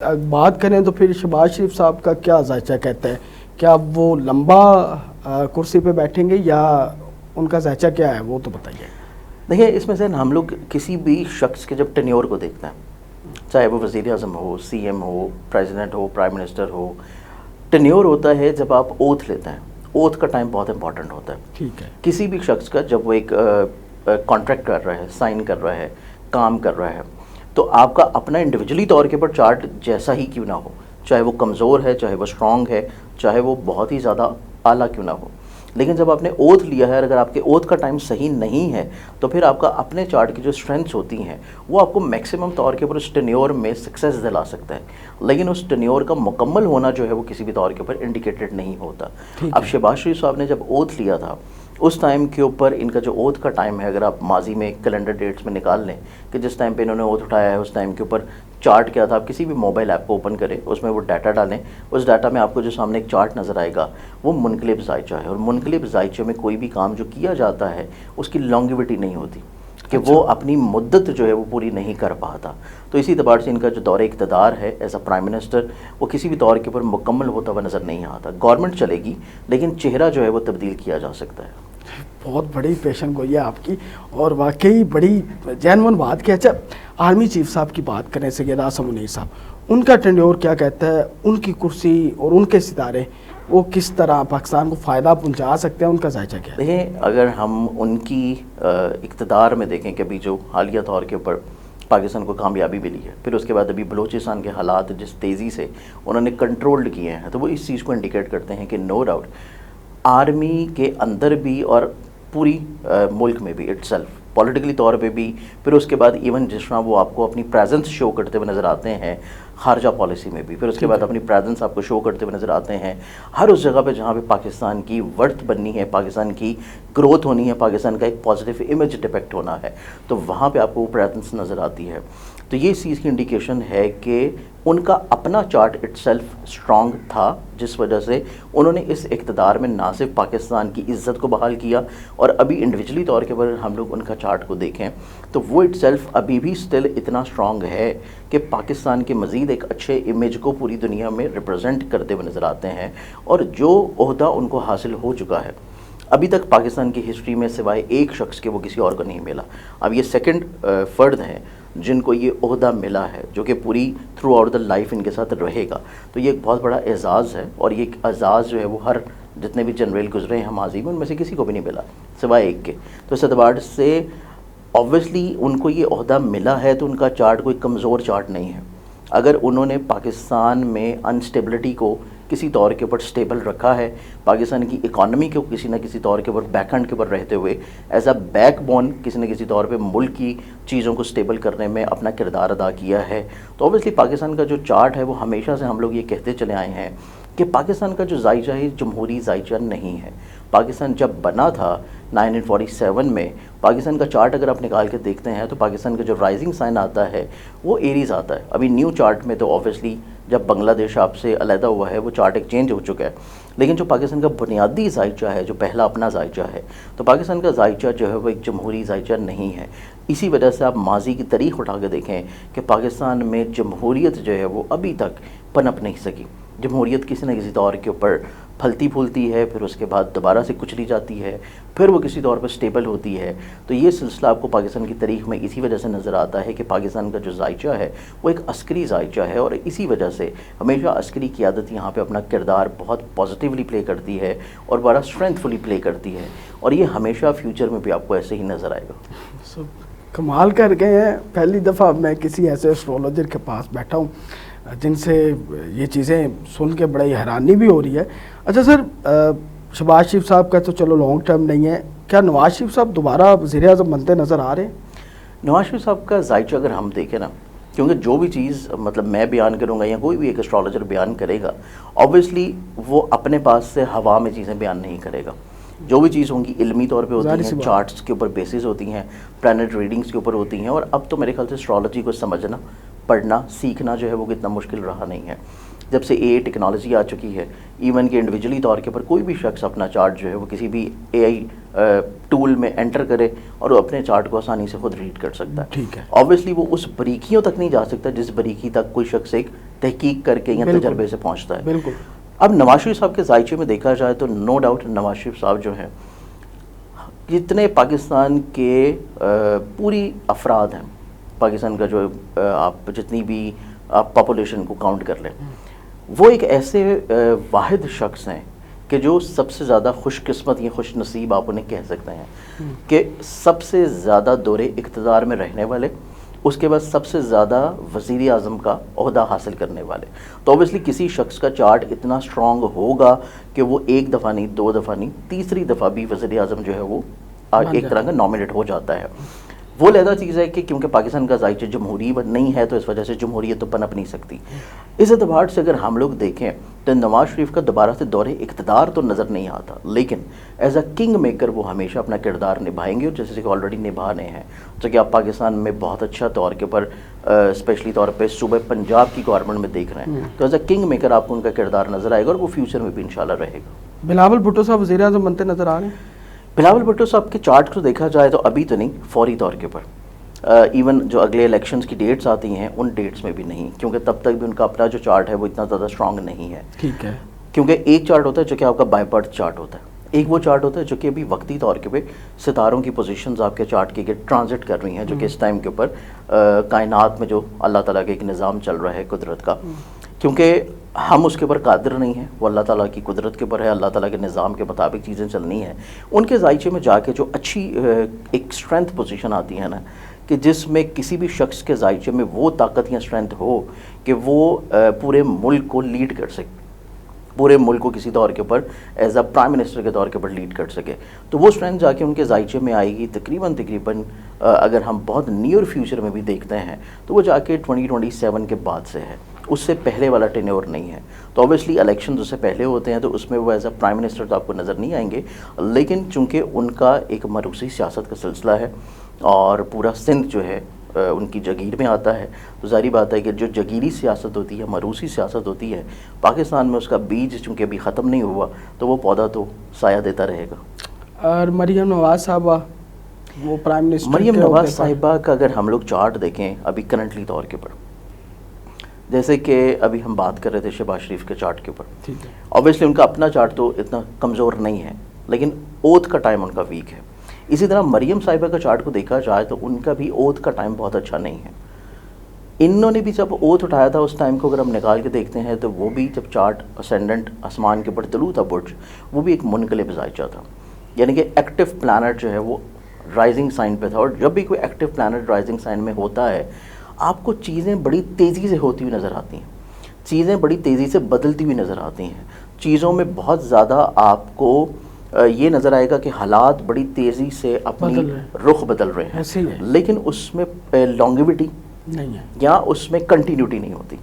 بات کریں تو پھر شہباز شریف صاحب کا کیا ذائچہ کہتا ہے؟ کیا وہ لمبا کرسی پہ بیٹھیں گے یا ان کا ذائچہ کیا ہے وہ تو بتائیے. دیکھیں اس میں سے ہم لوگ کسی بھی شخص کے جب ٹینیور کو دیکھتے ہیں، چاہے وہ وزیر اعظم ہو، سی ایم ہو، پریزیڈنٹ ہو، پرائم منسٹر ہو، ٹینیور ہوتا ہے جب آپ اوتھ لیتے ہیں. اوتھ کا ٹائم بہت امپورٹنٹ ہوتا ہے. ٹھیک ہے. کسی بھی شخص کا جب وہ ایک کانٹریکٹ کر رہا ہے، سائن کر رہا ہے، کام کر رہا ہے، تو آپ کا اپنا انڈیویجولی طور کے پر چارٹ جیسا ہی کیوں نہ ہو، چاہے وہ کمزور ہے، چاہے وہ اسٹرانگ ہے، چاہے وہ بہت ہی زیادہ اعلیٰ کیوں نہ ہو، لیکن جب آپ نے اوتھ لیا ہے اور اگر آپ کے اوتھ کا ٹائم صحیح نہیں ہے تو پھر آپ کا اپنے چارٹ کی جو اسٹرینتھس ہوتی ہیں وہ آپ کو میکسیمم طور کے اوپر اس ٹینیور میں سکسیس دلا سکتا ہے، لیکن اس ٹینیور کا مکمل ہونا جو ہے وہ کسی بھی طور کے اوپر انڈیکیٹڈ نہیں ہوتا. اب شہباز شریف صاحب نے جب اوتھ لیا تھا اس ٹائم کے اوپر ان کا جو اوتھ کا ٹائم ہے، اگر آپ ماضی میں کیلنڈر ڈیٹس میں نکال لیں کہ جس ٹائم پہ انہوں نے اوتھ اٹھایا ہے اس ٹائم کے اوپر چارٹ کیا تھا، آپ کسی بھی موبائل ایپ کو اوپن کریں، اس میں وہ ڈاٹا ڈالیں، اس ڈاٹا میں آپ کو جو سامنے ایک چارٹ نظر آئے گا وہ منقلب ذائچہ ہے. اور منقلب ذائچے میں کوئی بھی کام جو کیا جاتا ہے اس کی لانگیوٹی نہیں ہوتی کہ وہ اپنی مدت جو ہے وہ پوری نہیں کر پاتا. تو اسی اعتبار سے ان کا جو دور اقتدار ہے ایز اے پرائم منسٹر وہ کسی بھی طور کے اوپر مکمل ہوتا ہوا نظر نہیں آتا. گورنمنٹ چلے گی لیکن چہرہ جو ہے وہ تبدیل کیا جا سکتا ہے. بہت بڑی پیشن گوئی ہے آپ کی اور واقعی بڑی جینون بات کی. اچھا آرمی چیف صاحب کی بات کریں، سید اعظم منیر صاحب، ان کا ٹینیور کیا کہتا ہے؟ ان کی کرسی اور ان کے ستارے وہ کس طرح پاکستان کو فائدہ پہنچا سکتے ہیں؟ ان کا ذائچہ کیا ہے؟ دیکھیں اگر ہم ان کی اقتدار میں دیکھیں کہ ابھی جو حالیہ طور کے اوپر پاکستان کو کامیابی ملی ہے، پھر اس کے بعد ابھی بلوچستان کے حالات جس تیزی سے انہوں نے کنٹرولڈ کیے ہیں، تو وہ اس چیز کو انڈیکیٹ کرتے ہیں کہ نو ڈاؤٹ آرمی کے اندر بھی اور پوری ملک میں بھی اٹ سیلف پولیٹیکلی طور پہ بھی، پھر اس کے بعد ایون جس طرح وہ آپ کو اپنی پریزنس شو کرتے ہوئے نظر آتے ہیں خارجہ پالیسی میں بھی، پھر اس کے بعد اپنی پریزنس آپ کو شو کرتے ہوئے نظر آتے ہیں ہر اس جگہ پہ جہاں پہ پاکستان کی ورتھ بننی ہے، پاکستان کی گروتھ ہونی ہے، پاکستان کا ایک پازیٹیو امیج ڈپیکٹ ہونا ہے، تو وہاں پہ آپ کو وہ پریزنس نظر آتی ہے. تو یہ اس چیز کی انڈیکیشن ہے کہ ان کا اپنا چارٹ اٹ سیلف اسٹرانگ تھا، جس وجہ سے انہوں نے اس اقتدار میں نہ صرف پاکستان کی عزت کو بحال کیا، اور ابھی انڈیویجولی طور کے پر ہم لوگ ان کا چارٹ کو دیکھیں تو وہ اٹ سیلف ابھی بھی اسٹل اتنا اسٹرانگ ہے کہ پاکستان کے مزید ایک اچھے امیج کو پوری دنیا میں ریپرزینٹ کرتے ہوئے نظر آتے ہیں. اور جو عہدہ ان کو حاصل ہو چکا ہے ابھی تک پاکستان کی ہسٹری میں سوائے ایک شخص کے وہ کسی اور کو نہیں ملا. اب یہ سیکنڈ فرد ہیں جن کو یہ عہدہ ملا ہے جو کہ پوری تھرو آؤٹ دا لائف ان کے ساتھ رہے گا. تو یہ ایک بہت بڑا اعزاز ہے، اور یہ اعزاز جو ہے وہ ہر جتنے بھی جنرل گزرے ہیں ماضی میں ان میں سے کسی کو بھی نہیں ملا سوائے ایک کے. تو اس اعتبار سے آبویسلی ان کو یہ عہدہ ملا ہے تو ان کا چارٹ کوئی کمزور چارٹ نہیں ہے. اگر انہوں نے پاکستان میں انسٹیبلٹی کو کسی طور کے اوپر سٹیبل رکھا ہے، پاکستان کی اکانومی کو کسی نہ کسی طور کے اوپر بیک ہینڈ کے اوپر رہتے ہوئے ایز اے بیک بون کسی نہ کسی طور پہ ملک کی چیزوں کو سٹیبل کرنے میں اپنا کردار ادا کیا ہے، تو اوبیسلی پاکستان کا جو چارٹ ہے وہ ہمیشہ سے ہم لوگ یہ کہتے چلے آئے ہیں کہ پاکستان کا جو ذائچہ ہے جمہوری ذائچہ نہیں ہے. پاکستان جب بنا تھا 1947 میں، پاکستان کا چارٹ اگر آپ نکال کے دیکھتے ہیں تو پاکستان کا جو رائزنگ سائن آتا ہے وہ ایریز آتا ہے. ابھی نیو چارٹ میں تو اوبیسلی جب بنگلہ دیش آپ سے علیحدہ ہوا ہے وہ چارٹ ایک چینج ہو چکا ہے، لیکن جو پاکستان کا بنیادی ذائچہ ہے، جو پہلا اپنا ذائچہ ہے، تو پاکستان کا ذائچہ جو ہے وہ ایک جمہوری ذائچہ نہیں ہے. اسی وجہ سے آپ ماضی کی تاریخ اٹھا کے دیکھیں کہ پاکستان میں جمہوریت جو ہے وہ ابھی تک پنپ نہیں سکی. جمہوریت کسی نہ کسی طور کے اوپر پھلتی پھولتی ہے، پھر اس کے بعد دوبارہ سے کچلی جاتی ہے، پھر وہ کسی طور پر سٹیبل ہوتی ہے. تو یہ سلسلہ آپ کو پاکستان کی تاریخ میں اسی وجہ سے نظر آتا ہے کہ پاکستان کا جو ذائچہ ہے وہ ایک عسکری ذائچہ ہے، اور اسی وجہ سے ہمیشہ عسکری قیادت یہاں پہ اپنا کردار بہت پازیٹیولی پلے کرتی ہے اور بڑا اسٹرینتھ فلی پلے کرتی ہے، اور یہ ہمیشہ فیوچر میں بھی آپ کو ایسے ہی نظر آئے گا. کمال کر گئے ہیں. پہلی دفعہ میں کسی ایسے اسٹرولوجر کے پاس بیٹھا ہوں جن سے یہ چیزیں سن کے بڑی حیرانی بھی ہو رہی ہے. اچھا سر، شہباز شریف صاحب کا تو چلو لانگ ٹرم نہیں ہے، کیا نواز شریف صاحب دوبارہ وزیر اعظم بنتے نظر آ رہے ہیں؟ نواز شریف صاحب کا ذائچہ اگر ہم دیکھیں نا، کیونکہ جو بھی چیز مطلب میں بیان کروں گا یا کوئی بھی ایک اسٹرالوجر بیان کرے گا، آبویسلی وہ اپنے پاس سے ہوا میں چیزیں بیان نہیں کرے گا. جو بھی چیز ہوں گی علمی طور پہ ہوتی ہیں، چارٹس کے اوپر بیسز ہوتی ہیں، پلانٹ ریڈنگز کے اوپر ہوتی ہیں، اور اب تو میرے خیال سے اسٹرالوجی کو سمجھنا، پڑھنا، سیکھنا جو ہے وہ کتنا مشکل رہا نہیں ہے. جب سے اے ٹیکنالوجی آ چکی ہے، ایون کہ انڈیویجولی طور کے پر کوئی بھی شخص اپنا چارٹ جو ہے وہ کسی بھی اے آئی ٹول میں انٹر کرے اور وہ اپنے چارٹ کو آسانی سے خود ریڈ کر سکتا ہے. ٹھیک ہے. آبویسلی وہ اس باریکیوں تک نہیں جا سکتا جس باریکی تک کوئی شخص ایک تحقیق کر کے یا تجربے سے پہنچتا ہے. بالکل. اب نواز شریف صاحب کے ذائچے میں دیکھا جائے تو نو ڈاؤٹ نواز شریف صاحب جو ہیں جتنے پاکستان کے پوری افراد ہیں، پاکستان کا جو آپ جتنی بھی آپ پاپولیشن کو کاؤنٹ کر لیں، وہ ایک ایسے واحد شخص ہیں کہ جو سب سے زیادہ خوش قسمت یا خوش نصیب آپ انہیں کہہ سکتے ہیں کہ سب سے زیادہ دور اقتدار میں رہنے والے، اس کے بعد سب سے زیادہ وزیر اعظم کا عہدہ حاصل کرنے والے. تو اوبیسلی کسی شخص کا چارٹ اتنا اسٹرانگ ہوگا کہ وہ ایک دفعہ نہیں، دو دفعہ نہیں، تیسری دفعہ بھی وزیر اعظم جو ہے وہ ایک طرح کا نامنیٹ ہو جاتا ہے. وہ لہذا چیز ہے کہ کیونکہ پاکستان کا ذائچہ جمہوری نہیں ہے تو اس وجہ سے جمہوریت تو پنپ نہیں سکتی. اس اعتبار سے اگر ہم لوگ دیکھیں تو نواز شریف کا دوبارہ سے دور اقتدار تو نظر نہیں آتا، لیکن ایز اے کنگ میکر وہ ہمیشہ اپنا کردار نبھائیں گے، اور جیسے کہ آلریڈی نبھا رہے ہیں. تو کہ آپ پاکستان میں بہت اچھا طور کے پر اسپیشلی طور پہ صوبہ پنجاب کی گورنمنٹ میں دیکھ رہے ہیں، تو ایز اے کنگ میکر آپ کو ان کا کردار نظر آئے گا، اور وہ فیوچر میں بھی انشاءاللہ رہے گا. بلاول بھٹو صاحب وزیر اعظم بنتے نظر آ رہے ہیں؟ بلاول بھٹو صاحب کے چارٹ کو دیکھا جائے تو ابھی تو نہیں، فوری طور کے پر ایون جو اگلے الیکشنز کی ڈیٹس آتی ہیں ان ڈیٹس میں بھی نہیں، کیونکہ تب تک بھی ان کا اپنا جو چارٹ ہے وہ اتنا زیادہ اسٹرانگ نہیں ہے. ٹھیک ہے. کیونکہ ایک چارٹ ہوتا ہے جو کہ آپ کا بائی برتھ چارٹ ہوتا ہے، ایک وہ چارٹ ہوتا ہے جو کہ ابھی وقتی طور کے پہ ستاروں کی پوزیشنز آپ کے چارٹ کے ٹرانزٹ کر رہی ہیں، جو کہ اس ٹائم کے اوپر کائنات میں جو اللہ تعالیٰ کا ایک نظام چل رہا ہے قدرت کا، کیونکہ ہم اس کے اوپر قادر نہیں ہیں، وہ اللہ تعالیٰ کی قدرت کے اوپر ہے، اللہ تعالیٰ کے نظام کے مطابق چیزیں چلنی ہیں. ان کے ذائچے میں جا کے جو اچھی ایک اسٹرینتھ پوزیشن آتی ہے نا، کہ جس میں کسی بھی شخص کے ذائچے میں وہ طاقت یا اسٹرینتھ ہو کہ وہ پورے ملک کو لیڈ کر سکے، پورے ملک کو کسی طور کے اوپر ایز اے پرائم منسٹر کے طور کے اوپر لیڈ کر سکے، تو وہ اسٹرینتھ جا کے ان کے ذائچے میں آئے گی. تقریباً اگر ہم بہت نیئر فیوچر میں بھی دیکھتے ہیں تو وہ جا کے 2027 کے بعد سے ہے، اس سے پہلے والا ٹینیور نہیں ہے. تو اوبیسلی الیکشنز اس سے پہلے ہوتے ہیں تو اس میں وہ ایز اے پرائم منسٹر تو آپ کو نظر نہیں آئیں گے، لیکن چونکہ ان کا ایک مروسی سیاست کا سلسلہ ہے اور پورا سندھ جو ہے ان کی جگیر میں آتا ہے، تو ظاہری بات ہے کہ جو جگیری سیاست ہوتی ہے، مروسی سیاست ہوتی ہے، پاکستان میں اس کا بیج چونکہ ابھی ختم نہیں ہوا تو وہ پودا تو سایہ دیتا رہے گا. اور مریم نواز صاحبہ وہ پرائم منسٹر، مریم نواز صاحبہ کا اگر ہم لوگ چارٹ دیکھیں ابھی کرنٹلی طور کے پر، جیسے کہ ابھی ہم بات کر رہے تھے شہباز شریف کے چارٹ کے اوپر، اوبیسلی ان کا اپنا چارٹ تو اتنا کمزور نہیں ہے، لیکن اوتھ کا ٹائم ان کا ویک ہے. اسی طرح مریم صاحبہ کا چارٹ کو دیکھا جائے تو ان کا بھی اوتھ کا ٹائم بہت اچھا نہیں ہے. انہوں نے بھی جب اوتھ اٹھایا تھا اس ٹائم کو اگر ہم نکال کے دیکھتے ہیں تو وہ بھی جب چارٹ اسینڈنٹ آسمان کے اوپر طلوع تھا برج، وہ بھی ایک منقلب ذائچہ تھا، یعنی کہ ایکٹیو پلانٹ جو ہے وہ رائزنگ سائن پہ تھا. اور جب بھی کوئی ایکٹیو پلانٹ رائزنگ سائن میں ہوتا ہے آپ کو چیزیں بڑی تیزی سے ہوتی ہوئی نظر آتی ہیں، چیزیں بڑی تیزی سے بدلتی ہوئی نظر آتی ہیں، چیزوں میں بہت زیادہ آپ کو یہ نظر آئے گا کہ حالات بڑی تیزی سے اپنی رخ بدل رہے ہیں، لیکن اس میں لانگیوٹی نہیں ہے یا اس میں کنٹینیوٹی نہیں ہوتی.